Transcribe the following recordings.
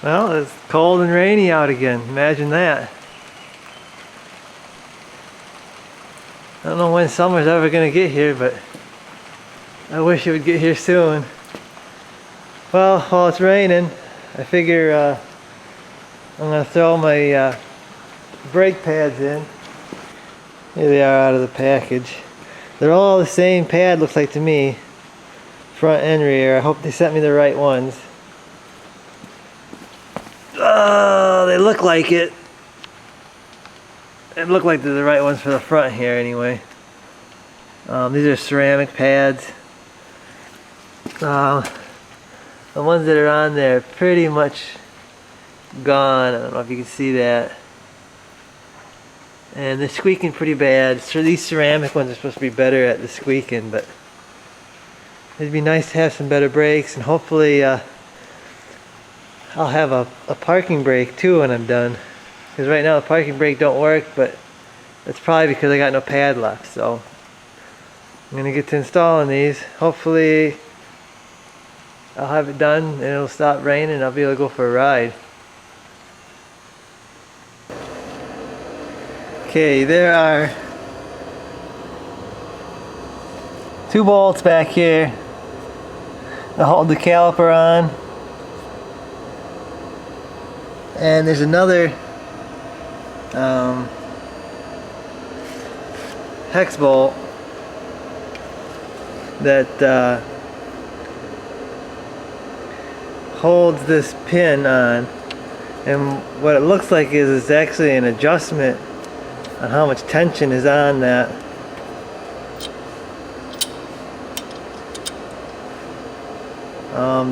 Well, it's cold and rainy out again. Imagine that. I don't know when summer's ever gonna get here, but I wish it would get here soon. Well, while it's raining, I figure I'm gonna throw my brake pads in. Here they are out of the package. They're all the same pad, looks like to me. Front and rear. I hope they sent me the right ones. Oh, they look like it. They look like they're the right ones for the front here anyway. These are ceramic pads. The ones that are on there are pretty much gone. I don't know if you can see that. And they're squeaking pretty bad. So these ceramic ones are supposed to be better at the squeaking, but it'd be nice to have some better brakes, and hopefully I'll have a parking brake too when I'm done. Because right now the parking brake don't work, but that's probably because I got no pad left. So I'm gonna get to installing these. Hopefully I'll have it done and it'll stop raining and I'll be able to go for a ride. Okay, there are 2 bolts back here to hold the caliper on, and there's another hex bolt that holds this pin on, and what it looks like is it's actually an adjustment on how much tension is on that.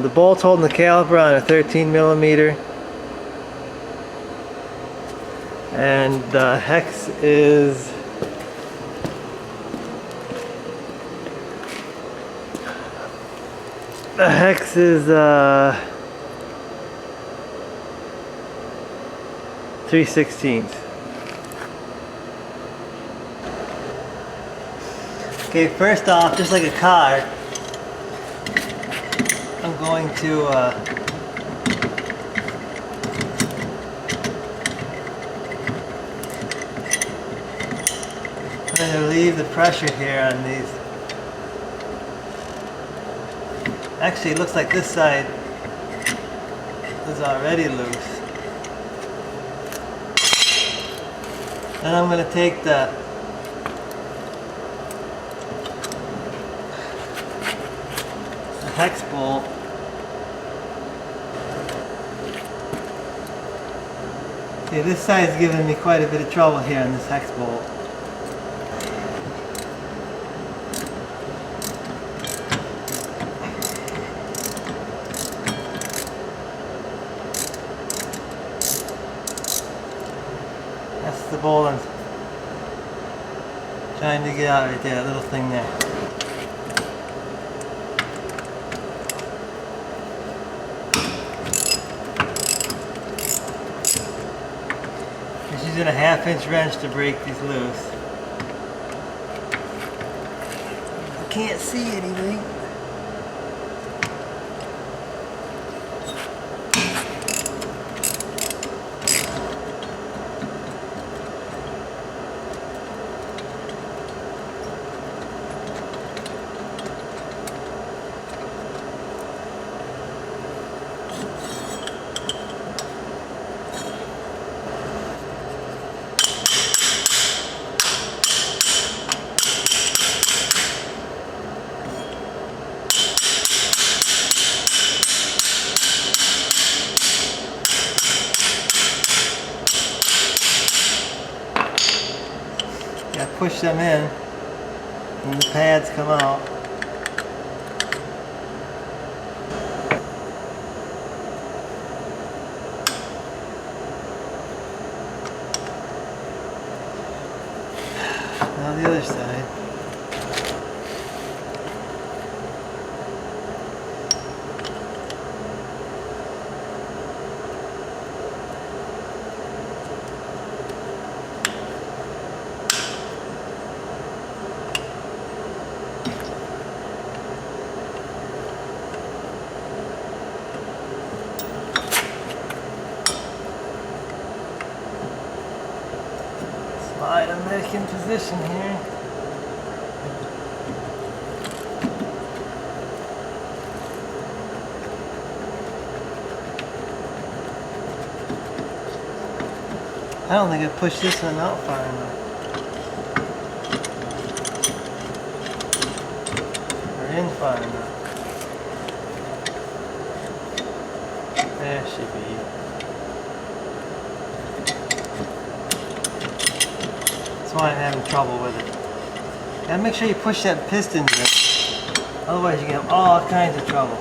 The bolts holding the caliper on are 13mm, and the hex is The hex is 3/16. Okay, first off, just like a car, I'm going to relieve the pressure here on these. Actually, it looks like this side is already loose. Then I'm going to take the hex bolt see, this side's giving me quite a bit of trouble here on this hex bolt. That's the bolt I'm trying to get out right there, that little thing there. Just using a 1/2-inch wrench to break these loose. I can't see anything. I push them in and the pads come out. Now the other side. back in position here. I don't think I pushed this one out far enough. Or in far enough. There should be. That's why I'm having trouble with it. Gotta make sure you push that piston in. Otherwise you get all kinds of trouble.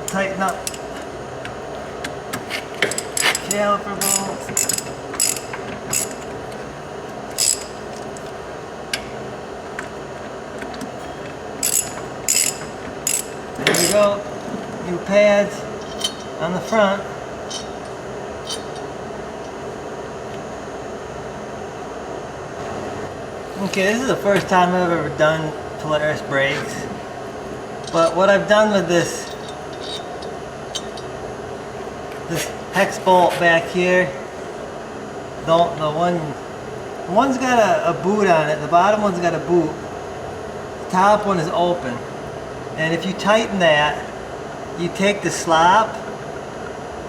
Tighten up caliper bolts. There we go. New pads on the front. Okay, this is the first time I've ever done Polaris brakes. But what I've done with this hex bolt back here, one's got a boot on it, the bottom one's got a boot, the top one is open, and if you tighten that, you take the slop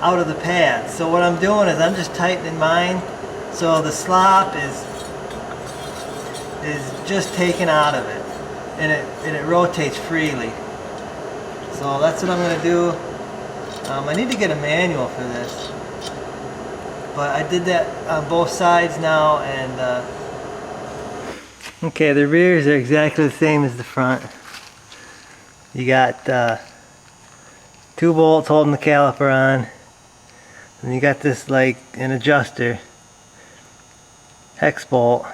out of the pad. So what I'm doing is I'm just tightening mine so the slop is just taken out of it, and it rotates freely. So that's what I'm going to do. I need to get a manual for this, but I did that on both sides now, and okay, the rears are exactly the same as the front. You got 2 bolts holding the caliper on, and you got this like an adjuster hex bolt.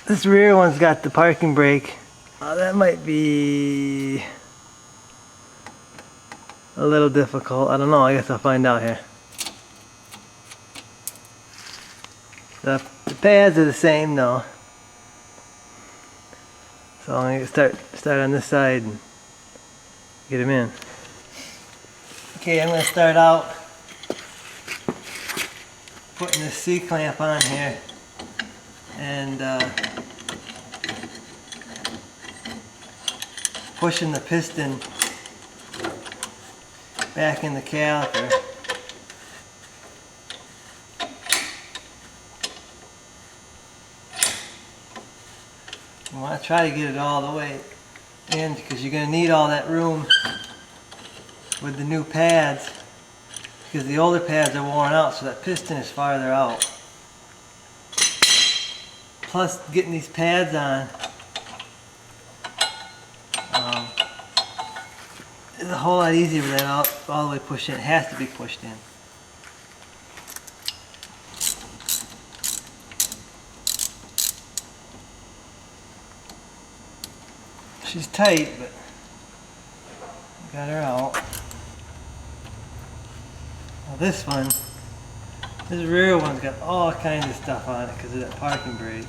This rear one's got the parking brake. That might be a little difficult. I don't know. I guess I'll find out here. The pads are the same though. So I'm gonna start on this side and get them in. Okay, I'm gonna start out putting this C-clamp on here and pushing the piston back in the caliper. You want to try to get it all the way in because you're going to need all that room with the new pads, because the older pads are worn out, so that piston is farther out. Plus getting these pads on is a whole lot easier with that all the way pushed in. It has to be pushed in. She's tight, but got her out. Now this rear one's got all kinds of stuff on it because of that parking brake.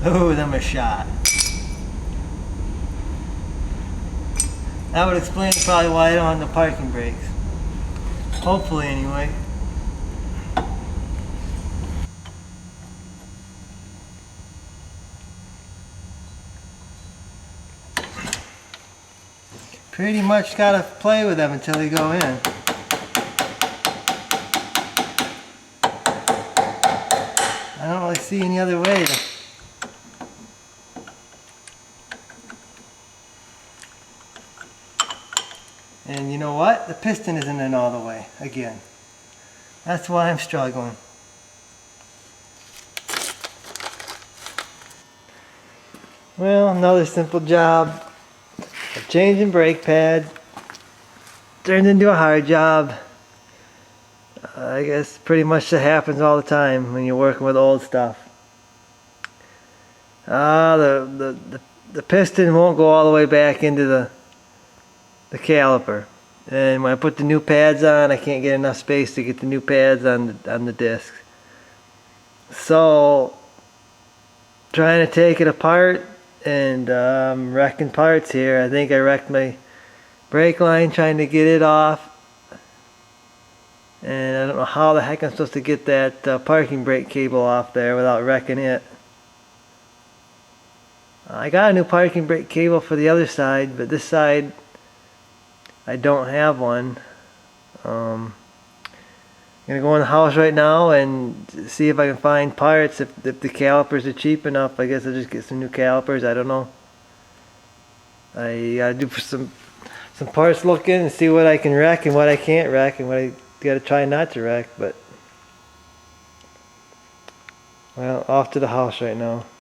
Oh, them a shot. That would explain probably why I don't have the parking brakes. Hopefully, anyway. Pretty much gotta play with them until they go in. I don't really see any other way to. And you know what? The piston isn't in all the way again. That's why I'm struggling. Well, another simple job of changing brake pads turned into a hard job. I guess pretty much that happens all the time when you're working with old stuff. The piston won't go all the way back into the caliper, and when I put the new pads on, I can't get enough space to get the new pads on the discs. So trying to take it apart and wrecking parts here. I think I wrecked my brake line trying to get it off, and I don't know how the heck I'm supposed to get that parking brake cable off there without wrecking it. I got a new parking brake cable for the other side, but this side I don't have one. I'm gonna go in the house right now and see if I can find parts. If the calipers are cheap enough, I guess I'll just get some new calipers. I don't know. I gotta do some parts looking and see what I can wreck and what I can't wreck and what I gotta try not to wreck. But well, off to the house right now.